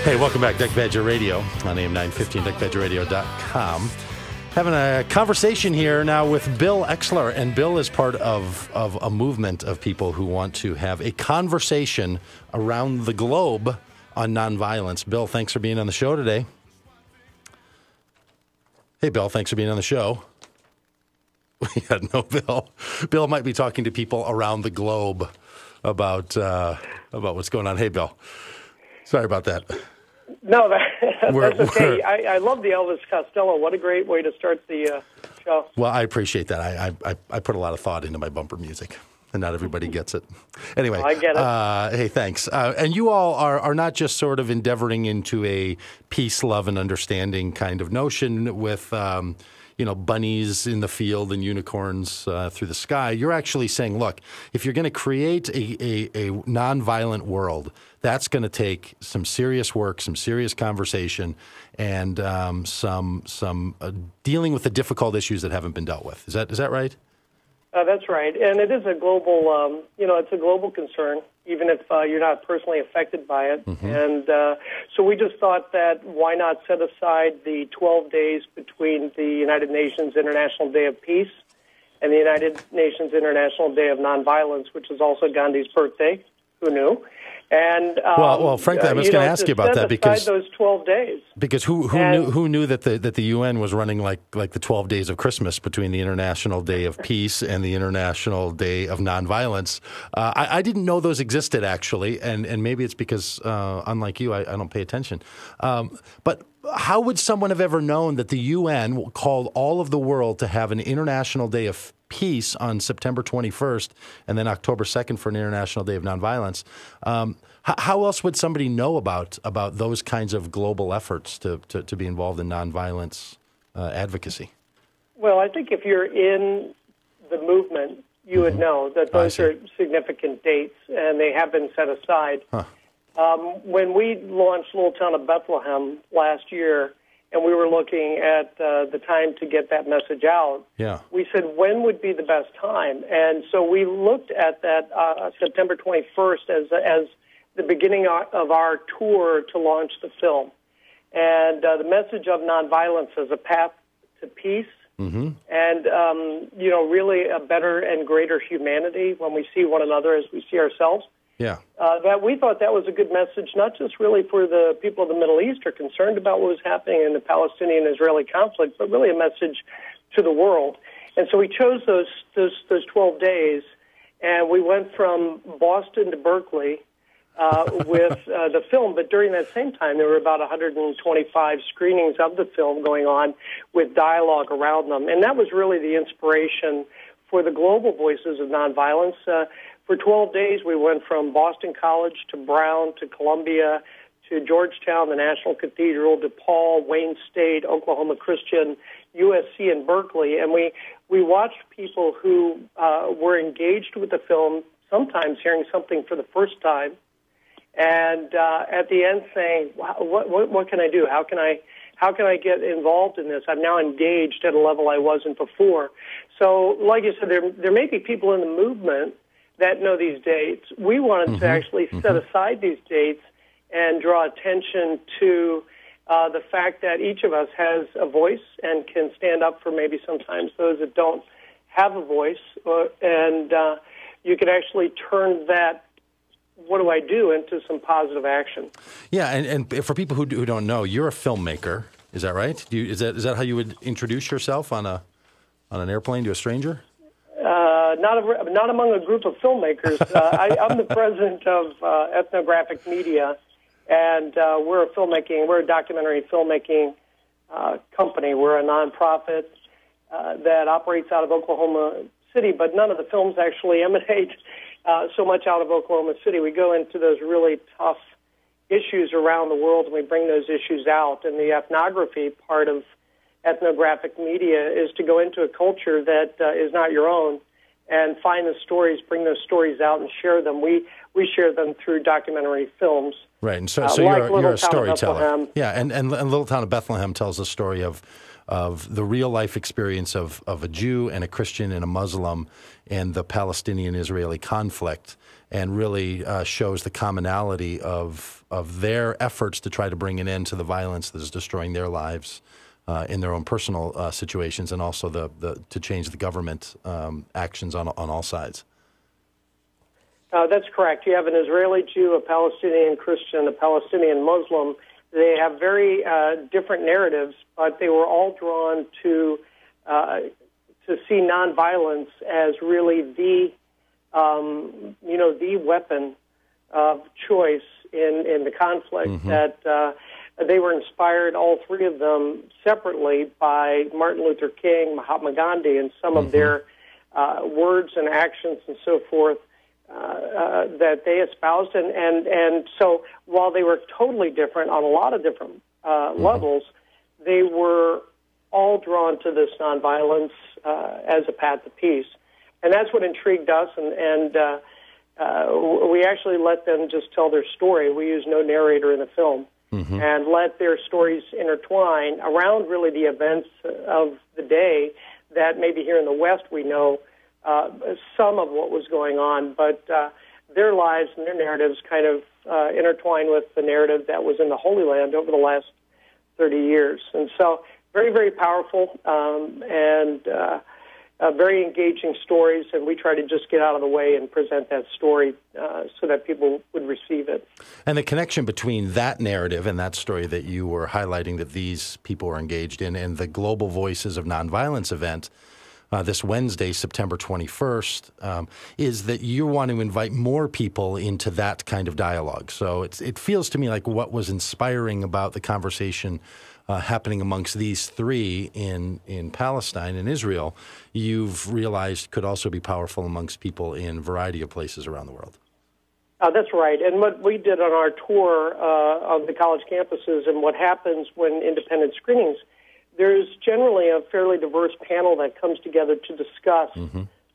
Hey, welcome back, Deck Pagitt Radio on AM 915, deckpagitradio.com. Having a conversation here now with Bill Exler, and Bill is part of a movement of people who want to have a conversation around the globe on nonviolence. Bill, thanks for being on the show today. Hey, Bill, thanks for being on the show. We had no Bill. Bill might be talking to people around the globe about what's going on. Hey, Bill. Sorry about that. No, that's okay. I love the Elvis Costello. What a great way to start the show. Well, I appreciate that. I put a lot of thought into my bumper music, and not everybody gets it. Anyway, I get it. Hey, thanks. And you all are not just sort of endeavoring into a peace, love, and understanding kind of notion with bunnies in the field and unicorns through the sky. You're actually saying, look, if you're going to create a nonviolent world, that's going to take some serious work, some serious conversation, and some dealing with the difficult issues that haven't been dealt with. Is that right? That's right, and it is a global. It's a global concern, even if you're not personally affected by it. Mm-hmm. And so we just thought that why not set aside the 12 days between the United Nations International Day of Peace and the United Nations International Day of Nonviolence, which is also Gandhi's birthday. Who knew? And well, frankly, I was going to ask you about that because those 12 days. Because who knew that the UN was running like the 12 days of Christmas between the International Day of Peace and the International Day of Nonviolence? I didn't know those existed actually, and maybe it's because unlike you, I don't pay attention. But how would someone have ever known that the UN called all of the world to have an International Day of Peace on September 21st and then October 2nd for an International Day of Nonviolence? How else would somebody know about those kinds of global efforts to be involved in nonviolence advocacy? Well, I think if you're in the movement, you would know that those are significant dates, and they have been set aside. Huh. When we launched Little Town of Bethlehem last year, and we were looking at the time to get that message out, we said, when would be the best time? And so we looked at that September 21st as the beginning of our tour to launch the film. And the message of nonviolence as a path to peace, and, really a better and greater humanity when we see one another as we see ourselves. Yeah. That we thought that was a good message, not just really for the people of the Middle East who are concerned about what was happening in the Palestinian-Israeli conflict, but really a message to the world. And so we chose those 12 days, and we went from Boston to Berkeley with the film. But during that same time, there were about 125 screenings of the film going on with dialogue around them. And that was really the inspiration for the global voices of nonviolence. For 12 days, we went from Boston College to Brown to Columbia to Georgetown, the National Cathedral, DePaul, Wayne State, Oklahoma Christian, USC, and Berkeley. And we watched people who were engaged with the film, sometimes hearing something for the first time, and at the end saying, wow, what can I do? How can I get involved in this? I'm now engaged at a level I wasn't before. So, like you said, there may be people in the movement that know these dates. We wanted to actually set aside these dates and draw attention to the fact that each of us has a voice and can stand up for maybe sometimes those that don't have a voice. And you can actually turn that, what do I do, into some positive action. Yeah, and for people who don't know, you're a filmmaker. Is that right? Is that how you would introduce yourself on an airplane to a stranger? Not among a group of filmmakers. I'm the president of Ethnographic Media, and we're a documentary filmmaking company. We're a nonprofit that operates out of Oklahoma City, but none of the films actually emanate so much out of Oklahoma City. We go into those really tough issues around the world, and we bring those issues out. And the ethnography part of ethnographic media is to go into a culture that is not your own and find the stories, bring those stories out, and share them. We share them through documentary films. Right, and so like you're a storyteller. Bethlehem. Yeah, and Little Town of Bethlehem tells the story of of the real life experience of a Jew and a Christian and a Muslim and the Palestinian-Israeli conflict, and really shows the commonality of their efforts to try to bring an end to the violence that is destroying their lives in their own personal situations, and also to change the government actions on all sides. That's correct. You have an Israeli Jew, a Palestinian Christian, a Palestinian Muslim. They have very different narratives, but they were all drawn to see nonviolence as really the weapon of choice in the conflict. Mm-hmm. That they were inspired, all three of them, separately by Martin Luther King, Mahatma Gandhi, and some of their words and actions and so forth that they espoused. And so while they were totally different on a lot of different levels, they were all drawn to this nonviolence as a path to peace. And that's what intrigued us, and we actually let them just tell their story. We use no narrator in the film, and let their stories intertwine around really the events of the day that maybe here in the West we know some of what was going on, but their lives and their narratives kind of intertwine with the narrative that was in the Holy Land over the last 30 years. And so very, very powerful and very engaging stories, and we try to just get out of the way and present that story so that people would receive it. And the connection between that narrative and that story that you were highlighting that these people were engaged in, and the Global Voices of Nonviolence event this Wednesday, September 21st, is that you want to invite more people into that kind of dialogue. So it feels to me like what was inspiring about the conversation happening amongst these three in Palestine and Israel, you've realized could also be powerful amongst people in a variety of places around the world. That's right. And what we did on our tour of the college campuses, and what happens when independent screenings, there's generally a fairly diverse panel that comes together to discuss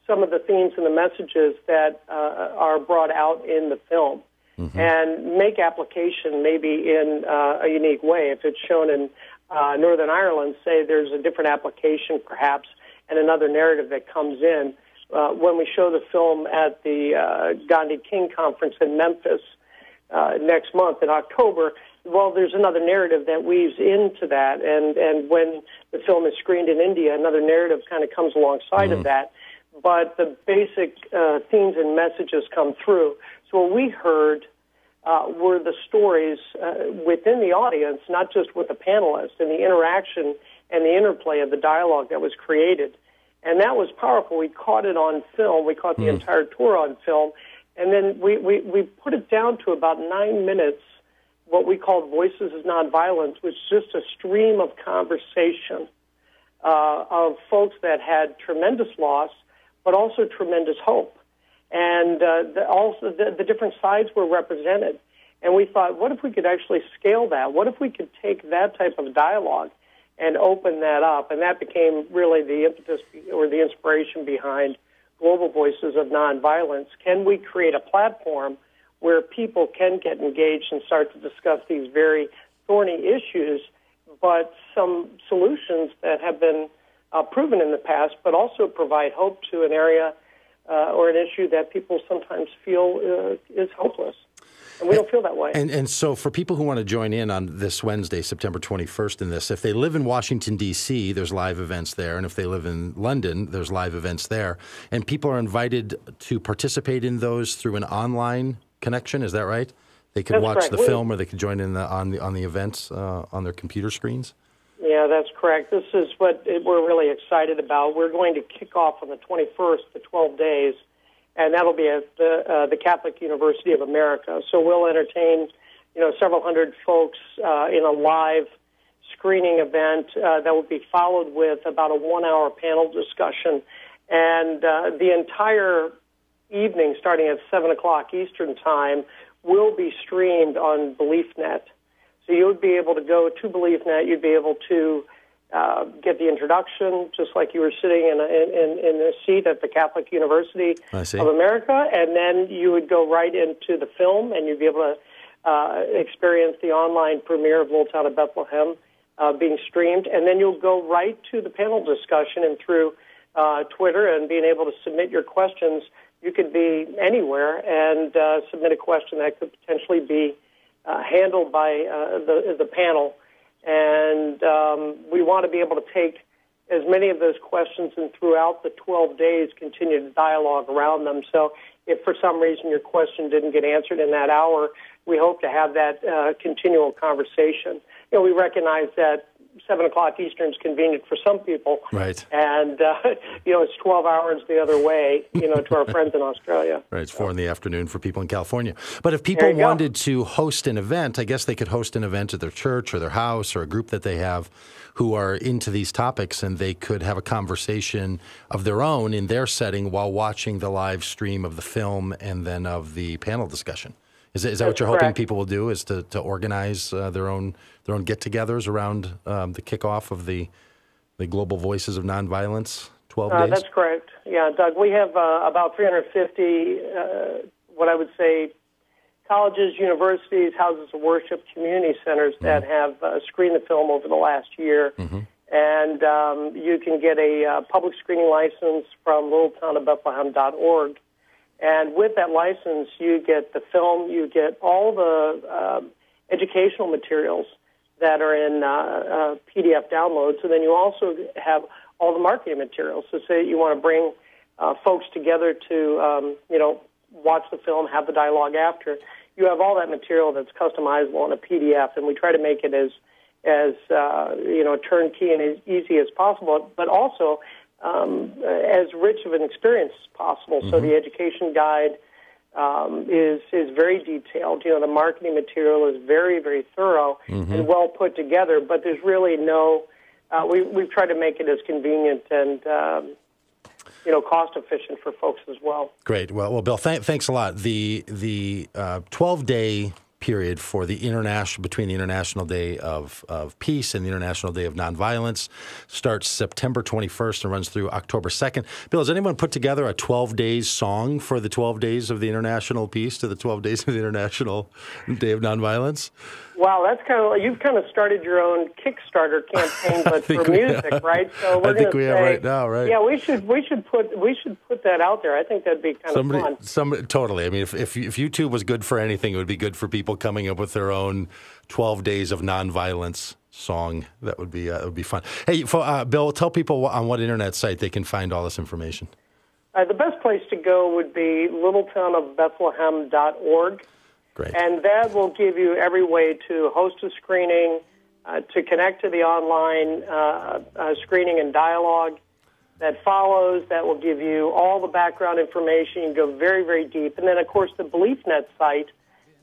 some of the themes and the messages that are brought out in the film, and make application maybe in a unique way. If it's shown in Northern Ireland, say there's a different application perhaps and another narrative that comes in. When we show the film at the Gandhi King Conference in Memphis next month in October, well, there's another narrative that weaves into that, and when the film is screened in India, another narrative kind of comes alongside of that, but the basic themes and messages come through. So what we heard were the stories within the audience, not just with the panelists, and the interaction and the interplay of the dialogue that was created. And that was powerful. We caught it on film. We caught the entire tour on film, and then we put it down to about 9 minutes, what we called Voices of Nonviolence, which is just a stream of conversation of folks that had tremendous loss, but also tremendous hope. And also the different sides were represented. And we thought, what if we could actually scale that? What if we could take that type of dialogue and open that up? And that became really the impetus or the inspiration behind Global Voices of Nonviolence. Can we create a platform where people can get engaged and start to discuss these very thorny issues, but some solutions that have been proven in the past, but also provide hope to an area or an issue that people sometimes feel is hopeless. And we don't feel that way. And so for people who want to join in on this Wednesday, September 21st in this, if they live in Washington, D.C., there's live events there. And if they live in London, there's live events there. And people are invited to participate in those through an online connection. Is that right? They could watch the film, or they could join in on the events on their computer screens? Yeah, that's correct. This is what we're really excited about. We're going to kick off on the 21st, the 12 days, and that'll be at the Catholic University of America. So we'll entertain, several hundred folks in a live screening event that will be followed with about a 1-hour panel discussion, and the entire evening, starting at 7 o'clock Eastern Time, will be streamed on BeliefNet. So you would be able to go to BeliefNet. You'd be able to get the introduction, just like you were sitting in a seat at the Catholic University of America, and then you would go right into the film, and you'd be able to experience the online premiere of Little Town of Bethlehem being streamed, and then you'll go right to the panel discussion and through Twitter and being able to submit your questions. You could be anywhere and submit a question that could potentially be handled by the panel. And we want to be able to take as many of those questions and throughout the 12 days continue to dialogue around them. So if for some reason your question didn't get answered in that hour, we hope to have that continual conversation. You know, we recognize that 7 o'clock Eastern is convenient for some people. Right. And, it's 12 hours the other way, to our friends in Australia. Right. It's 4 in the afternoon for people in California. But if people wanted to host an event, I guess they could host an event at their church or their house or a group that they have who are into these topics, and they could have a conversation of their own in their setting while watching the live stream of the film and then of the panel discussion. Is that what you're hoping people will do, is to organize their own get-togethers around the kickoff of the Global Voices of Nonviolence 12 days? That's correct. Yeah, Doug, we have about 350, what I would say, colleges, universities, houses of worship, community centers that have screened the film over the last year. Mm-hmm. And you can get a public screening license from littletownofbethlehem.org. And with that license, you get the film, you get all the educational materials that are in PDF downloads, and then you also have all the marketing materials. So say you want to bring folks together to, watch the film, have the dialogue after. You have all that material that's customizable in a PDF, and we try to make it as turnkey and as easy as possible, but also as rich of an experience as possible. Mm-hmm. So the education guide is very detailed. The marketing material is very, very thorough mm-hmm. and well put together, but there's really no, we've tried to make it as convenient and, cost efficient for folks as well. Great. Well, Bill, thanks a lot. The 12-day period for between the International Day of Peace and the International Day of Nonviolence starts September 21st and runs through October 2nd. Bill, has anyone put together a 12 days song for the 12 days of the International Peace to the 12 days of the International Day of Nonviolence? Wow, that's you've kind of started your own Kickstarter campaign, but for music, right? So I think we have right now, right? Yeah, we should put that out there. I think that'd be kind of fun. Totally. I mean, if YouTube was good for anything, it would be good for people coming up with their own 12 days of nonviolence song. That would be fun. Hey, Bill, tell people on what internet site they can find all this information. The best place to go would be littletownofbethlehem.org. Great. And that will give you every way to host a screening, to connect to the online screening and dialogue that follows. That will give you all the background information. You can go very, very deep. And then, of course, the BeliefNet site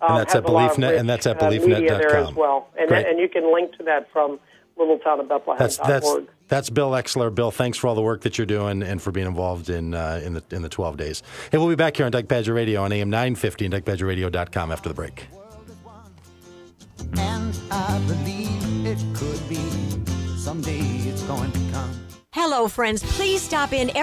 and that's at BeliefNet, and that's at BeliefNet.com. Media there as well. And you can link to that from littletownofbethlehem.org. That's Bill Exler. Bill, thanks for all the work that you're doing and for being involved in the 12 days. Hey, we'll be back here on Doug Pagitt Radio on AM 950 and DougPagittRadio.com after the break. And I believe it could be someday it's going to come. Hello, friends. Please stop in every